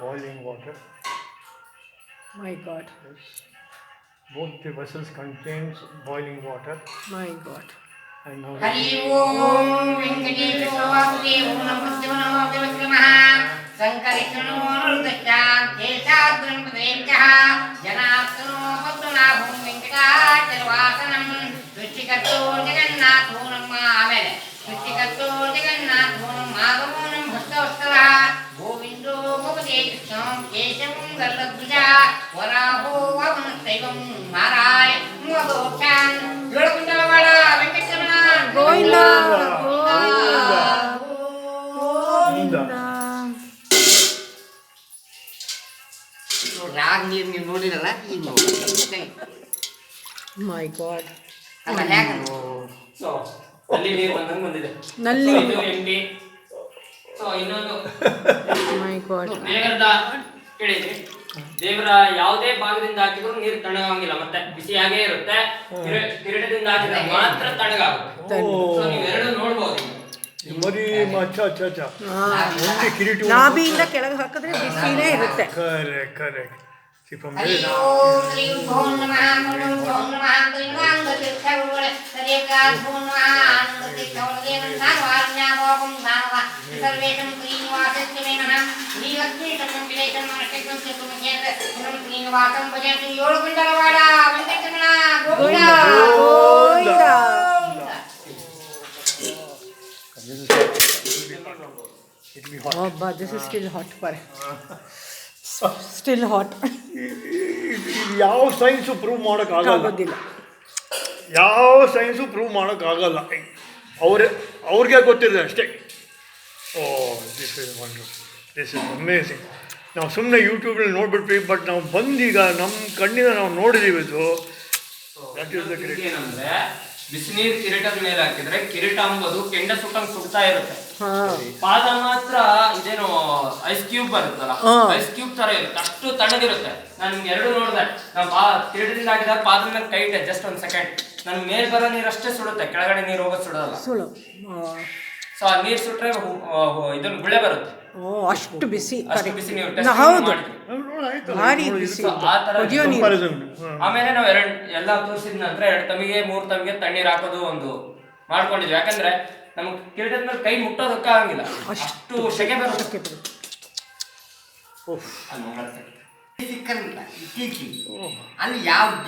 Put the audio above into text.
boiling water. My God. Yes. Both the vessels contains boiling water. My God. And now Hari ओम वेंकटेश्वर वासुदेव नमस्ते नमो देवस्मः संकरिष्णो नृदश्यां केशाद्रं प्रदेशः जनार्दनो पद्मनाभं वेंकटाचलवासनं सृष्टिकर्तो जगन्नाथो नमः आमेन सृष्टिकर्तो जगन्नाथो नमः आगमनं भक्तवत्सलः गोविन्दो भवते कृष्णं केशवं गल्लद्विजा वराहो वामनदैवं माराय मोदोक्षां जोडकुण्डलवाड वेंकटरमण Govinda. Govinda. ರಾಗ ನೀವು ನೋಡಿರಲ್ಲ ಈಗ ನೋಡಿ My God. ಅಲ್ಲ ಹ್ಯಾಗ ಸೊ ಅಲ್ಲಿ ನೀರು ಬಂದಂಗೆ ಬಂದಿದೆ. ನಲ್ಲಿ. So, ಇದು ಎಂಟಿ. ಸೊ ಇನ್ನೊಂದು My God. ದೇವರದ ಕೇಳಿದ್ರಿ ದೇವರ ಯಾವುದೇ ಭಾಗದಿಂದ ಹಾಕಿದ್ರು ನೀರು ತಣ್ಣಗಾಗಂಗಿಲ್ಲ, ಮತ್ತೆ ಬಿಸಿಯಾಗೇ ಇರುತ್ತೆ. ಕಿರೀಟದಿಂದ ಹಾಕಿದ್ರೆ ಮಾತ್ರ ತಣ್ಣಗಾಗುತ್ತೆ. ಸೊ ನೀವೆರಡು ನೋಡ್ಬೋದು. ಮರಿ ಅಚ್ಚಾ ಒಂದೇ ಕಿರೀಟ ನಾಭಿಯಿಂದ ಕೆಳಗೆ ಹಾಕಿದ್ರೆ ಬಿಸಿನೇ ಇರುತ್ತೆ. Correct from Hari there. ಓಂ ಶ್ರೀ ಓಂ ನಮಃ ಓಂ ಓಂ ನಮಃ ತ್ರಿವಾಂಗ ತೀರ್ಥಗುರುಗಳೇ ಸರಿಯಕಾಲ್ ಓಂ ನಮಃ ಆನಂದ ತೀರ್ಥಗುರುಗಳೇ ನಾನವಾರ್ಣ್ಯಾಭೋಗಂ ನಾನವ ಸರ್ವೇಶಂ ಶ್ರೀನಿವಾಸಸ್ಯ ನಮಃ ಶ್ರೀಲಕ್ಷ್ಮೀ ಸಂವಿಲೇಶಂ ನಮಃ ಚತುರ್ಮುಖೇಂದ್ರ ಪುರಂ ಶ್ರೀನಿವಾಸಂ ಭಜಂತಿ ಏಳು ಕುಂಡಲವಾಡ Venkataramana Govinda Govinda. It will be hot. Oh, but this is still hot. Still hot. ಇದು ಯಾವ ಸೈನ್ಸು ಪ್ರೂವ್ ಮಾಡೋಕ್ಕಾಗಲ್ಲ. ಆಗೋದಿಲ್ಲ. ಯಾವ ಸೈನ್ಸು ಪ್ರೂವ್ ಮಾಡೋಕ್ಕಾಗಲ್ಲ. ಅವ್ರಿಗೆ ಗೊತ್ತಿದೆ ಅಷ್ಟೇ. Oh this is wonderful, this is amazing. ನಾವು ಸುಮ್ಮನೆ ಯೂಟ್ಯೂಬಲ್ಲಿ ನೋಡ್ಬಿಟ್ವಿ, ಬಟ್ ನಾವು ಬಂದೀಗ ನಮ್ಮ ಕಣ್ಣಿಂದ ನಾವು ನೋಡಿದ್ದೀವಿ ಇದು. That is the great. ಏನಂದ್ರೆ ಬಿಸಿನೀರು ಕಿರೀಟದ ಮೇಲೆ ಹಾಕಿದ್ರೆ ಕಿರೀಟ ಅಂಬೋದು ಕೆಂಡ ಸುಟ್ಟಂಗ್ ಸುಡ್ತಾ ಇರುತ್ತೆ. ಪಾದ ಮಾತ್ರ ಇದೇನು ಐಸ್ ಕ್ಯೂಬ್ ಬರುತ್ತಲ್ಲ, ಐಸ್ ಕ್ಯೂಬ್ ತರ ಇರುತ್ತೆ, ಅಷ್ಟು ತಣ್ಣಗಿರುತ್ತೆ. ನಾನು ನಿಮ್ಗೆ ಎರಡು ನೋಡಿದೆ. ನಾನು ಕಿರೀಟದಿಂದ ಹಾಕಿದಾಗ ಪಾದದ ಮೇಲೆ ಕೈ ಇಟ್ಟೆ ಜಸ್ಟ್ ಒಂದ್ ಸೆಕೆಂಡ್. ನನ್ ಮೇಲ್ ಬರೋ ನೀರು ಅಷ್ಟೇ ಸುಡುತ್ತೆ, ಕೆಳಗಡೆ ನೀರು ಹೋಗೋದು ಸುಡೋಲ್ಲ. ಸುಳು. ಸೊ ಆ ನೀರು ಸುಟ್ರೆ ಇದೊಂದು ಗುಳೆ ಬರುತ್ತೆ. ಅಷ್ಟು ಬಿಸಿ. ಅಷ್ಟು ಬಿಸಿ ನೀವು ಹೌದು. ಮಾಡಿದ್ವಿ. ಭಾರಿ ಬಿಸಿ. ಆ ತರ ಕುದಿಯೋ ನೀರು. ಆಮೇಲೆ ನಾವು ಎಲ್ಲ ತೋರಿಸಿದ ನಂತರ 2 ತಮಿಗೆ 3 ತಮಿಗೆ ತಣ್ಣೀರ್ ಹಾಕೋದು ಒಂದು ಮಾಡ್ಕೊಂಡಿದ್ವಿ. ಯಾಕಂದ್ರೆ ನಮ್ಗೆ ಕಿರೀಟದ ಮೇಲೆ ಕೈ ಮುಟ್ಟೋದಕ್ಕೆ ಆಗಂಗಿಲ್ಲ, ಅಷ್ಟು ಸೆಕೆ ಬರುತ್ತೆ. ಸಿಕ್ಕಂಗಿಲ್ಲ ಇತ್ತೀಚೆಗೆ ಅಲ್ಲಿ ಯಾವ